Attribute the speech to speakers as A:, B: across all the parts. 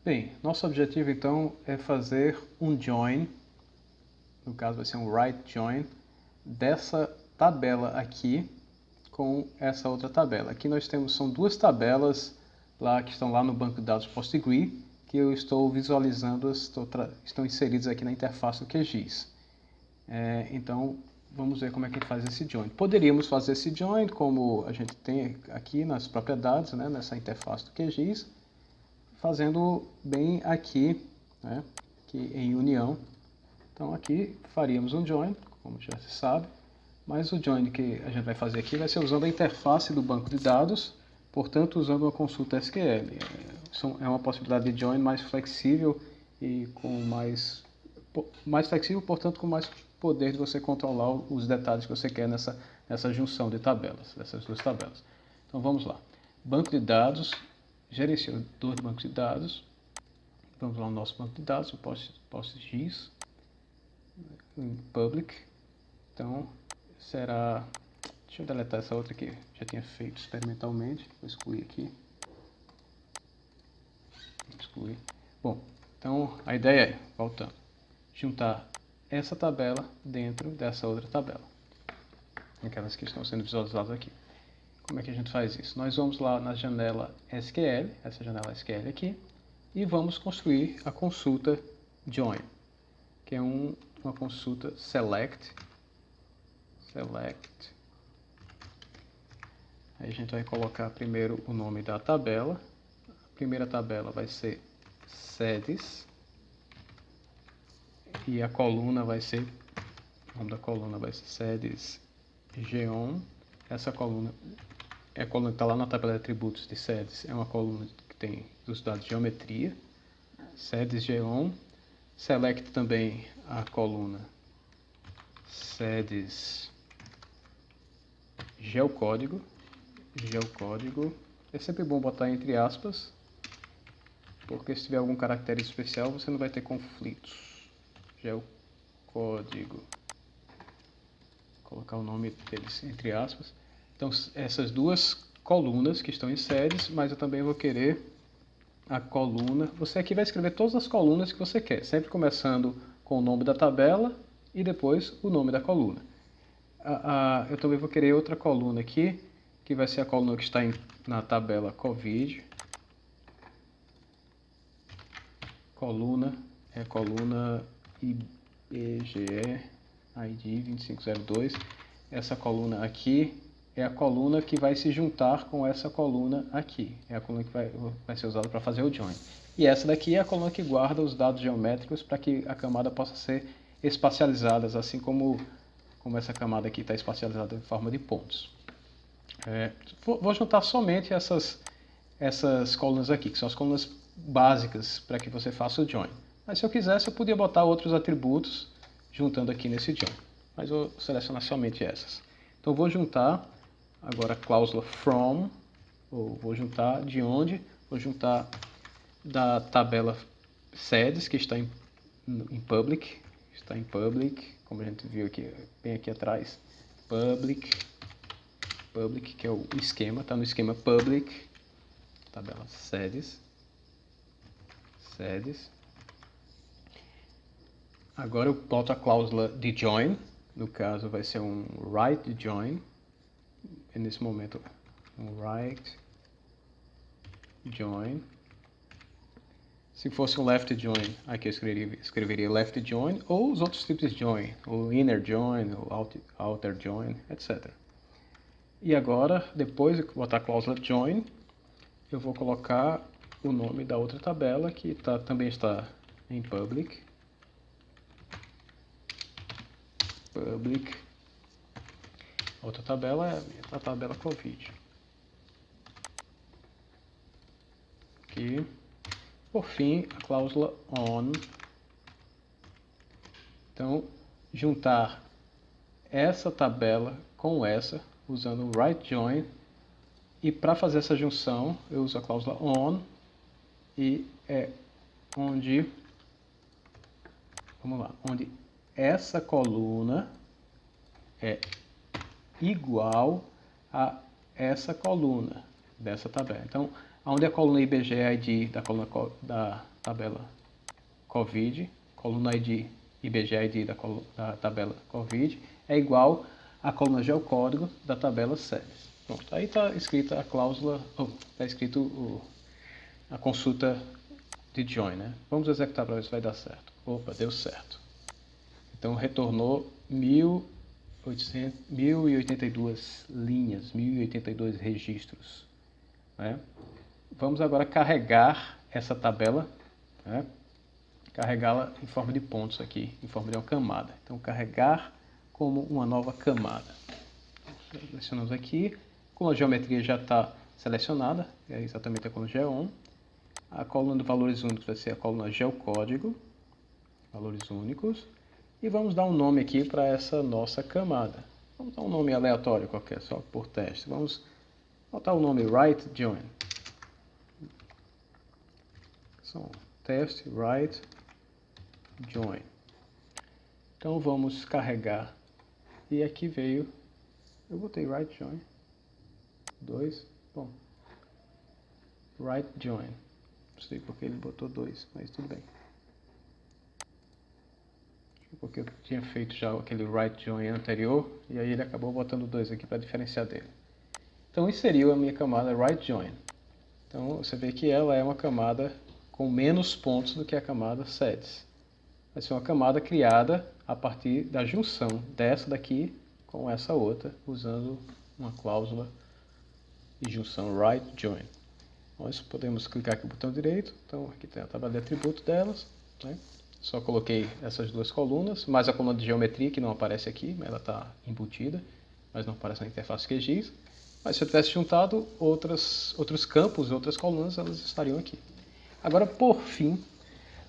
A: Bem, nosso objetivo então é fazer um join, no caso vai ser um right join, dessa tabela aqui com essa outra tabela. Aqui nós temos, são duas tabelas lá que estão lá no banco de dados PostgreSQL, que eu estou visualizando, estão inseridos aqui na interface do QGIS. Então, vamos ver como é que faz esse join. Poderíamos fazer esse join como a gente tem aqui nas propriedades, né, nessa interface do QGIS, fazendo bem aqui, né, aqui em união. Então aqui faríamos um join, como já se sabe, mas o join que a gente vai fazer aqui vai ser usando a interface do banco de dados, portanto usando uma consulta SQL. É uma possibilidade de join mais flexível e com mais flexível, portanto com mais poder de você controlar os detalhes que você quer nessa junção de tabelas, dessas duas tabelas. Então vamos lá. Banco de dados, gerenciador de banco de dados. Vamos lá no nosso banco de dados, o PostGIS, em public. Então será... Deixa eu deletar essa outra aqui, já tinha feito experimentalmente. Vou excluir aqui. Excluir. Bom, então a ideia é, voltando, juntar essa tabela dentro dessa outra tabela. Aquelas que estão sendo visualizadas aqui. Como é que a gente faz isso? Nós vamos lá na janela SQL, essa janela SQL aqui, e vamos construir a consulta join, que é uma consulta select. Aí a gente vai colocar primeiro o nome da tabela. A primeira tabela vai ser sedes. E a coluna vai ser, o nome da coluna vai ser sedes geom. Essa coluna é a coluna que está lá na tabela de atributos de sedes. É uma coluna que tem os dados de geometria. Sedes geom. Select também a coluna sedes geocódigo. É sempre bom botar entre aspas, porque se tiver algum caractere especial você não vai ter conflitos. Geocódigo. Vou colocar o nome deles entre aspas. Então essas duas colunas que estão em sedes, mas eu também vou querer a coluna. Você aqui vai escrever todas as colunas que você quer, sempre começando com o nome da tabela e depois o nome da coluna. Eu também vou querer outra coluna aqui, que vai ser a coluna que está na tabela COVID. Coluna é a coluna IBGE ID 2502. Essa coluna aqui é a coluna que vai se juntar com essa coluna aqui. É a coluna que vai ser usada para fazer o join. E essa daqui é a coluna que guarda os dados geométricos para que a camada possa ser espacializada, assim como essa camada aqui está espacializada em forma de pontos. Vou juntar somente essas colunas aqui, que são as colunas básicas para que você faça o join. Mas se eu quisesse, eu podia botar outros atributos juntando aqui nesse join. Mas eu vou selecionar somente essas. Então vou juntar agora a cláusula from, ou vou juntar de onde? Vou juntar da tabela sedes, que está em public, como a gente viu aqui, bem aqui atrás, public, que é o esquema, está no esquema public, tabela sedes. Agora eu boto a cláusula de join, no caso vai ser um right join, e nesse momento um right join. Se fosse um left join, aqui eu escreveria left join, ou os outros tipos de join, o inner join, o outer join, etc. E agora, depois de botar a cláusula join, eu vou colocar o nome da outra tabela, que também está em public. A outra tabela é a tabela COVID. Aqui. Por fim, a cláusula on. Então, juntar essa tabela com essa, usando o right join. E para fazer essa junção, eu uso a cláusula on. E é onde, vamos lá, onde essa coluna é igual a essa coluna dessa tabela. Então, onde a coluna IBGE ID da coluna da tabela COVID, coluna ID, IBGE ID da tabela COVID, é igual à coluna geocódigo da tabela SEDES. Pronto, aí está escrita a cláusula, está escrito a consulta de join, né? Vamos executar para ver se vai dar certo. Opa, deu certo. Então retornou 1082 linhas, 1082 registros, né? Vamos agora carregar essa tabela, né? Carregá-la em forma de pontos aqui, em forma de uma camada. Então carregar como uma nova camada. Selecionamos aqui, como a geometria já está selecionada, é exatamente a coluna GEON. A coluna de valores únicos vai ser a coluna geocódigo, valores únicos. E vamos dar um nome aqui para essa nossa camada. Vamos dar um nome aleatório qualquer, só por teste. Vamos botar o nome Right Join. Teste Right Join. Então vamos carregar. E aqui veio, eu botei Right Join. 2, bom. Right Join. Não sei porque ele botou 2, mas tudo bem. Porque eu tinha feito já aquele Right Join anterior, e aí ele acabou botando 2 aqui para diferenciar dele. Então inseriu a minha camada Right Join. Então você vê que ela é uma camada com menos pontos do que a camada SEDES. Vai ser uma camada criada a partir da junção dessa daqui com essa outra, usando uma cláusula de junção Right Join. Nós podemos clicar aqui no botão direito, então aqui tem a tabela de atributos delas, né? Só coloquei essas duas colunas, mais a coluna de geometria que não aparece aqui, mas ela está embutida, mas não aparece na interface QGIS. Mas se eu tivesse juntado outros campos, outras colunas, elas estariam aqui. Agora, por fim,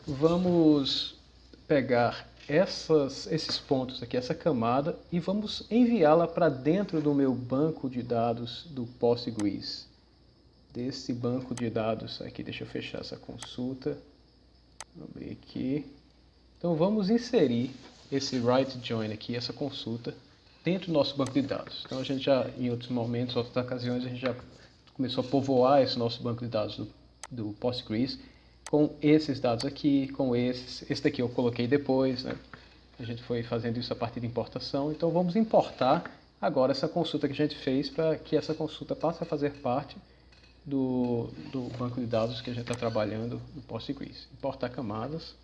A: vamos pegar esses pontos aqui, essa camada, e vamos enviá-la para dentro do meu banco de dados do Postgres. Desse banco de dados aqui, deixa eu fechar essa consulta. Vou abrir aqui. Então vamos inserir esse Right Join aqui, essa consulta, dentro do nosso banco de dados. Então a gente já, em outros momentos, outras ocasiões, a gente já começou a povoar esse nosso banco de dados do Postgres com esses dados aqui, com esses. Esse daqui eu coloquei depois, né? A gente foi fazendo isso a partir de importação. Então vamos importar agora essa consulta que a gente fez para que essa consulta passe a fazer parte do banco de dados que a gente está trabalhando no Postgres. Importar camadas.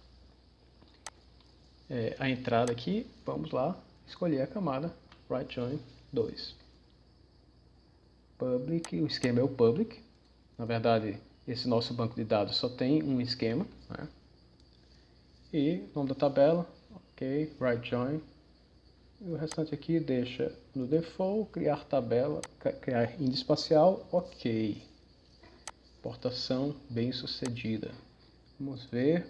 A: A entrada aqui, vamos lá, escolher a camada Right Join 2. Public, o esquema é o public. Na verdade, esse nosso banco de dados só tem um esquema, né? E nome da tabela, ok, Right Join. E o restante aqui deixa no default, criar tabela, criar índice espacial, ok. Importação bem sucedida. Vamos ver.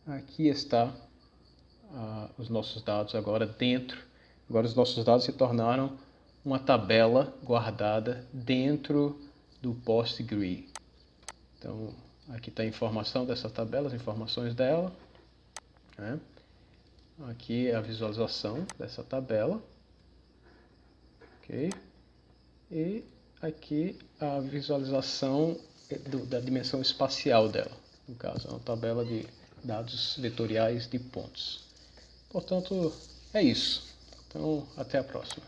A: Aqui está os nossos dados agora dentro. Agora os nossos dados se tornaram uma tabela guardada dentro do Postgres. Então aqui está a informação dessa tabela, as informações dela, né? Aqui é a visualização dessa tabela, ok? E aqui a visualização da dimensão espacial dela. No caso, é uma tabela de dados vetoriais de pontos. Portanto, é isso. Então, até a próxima.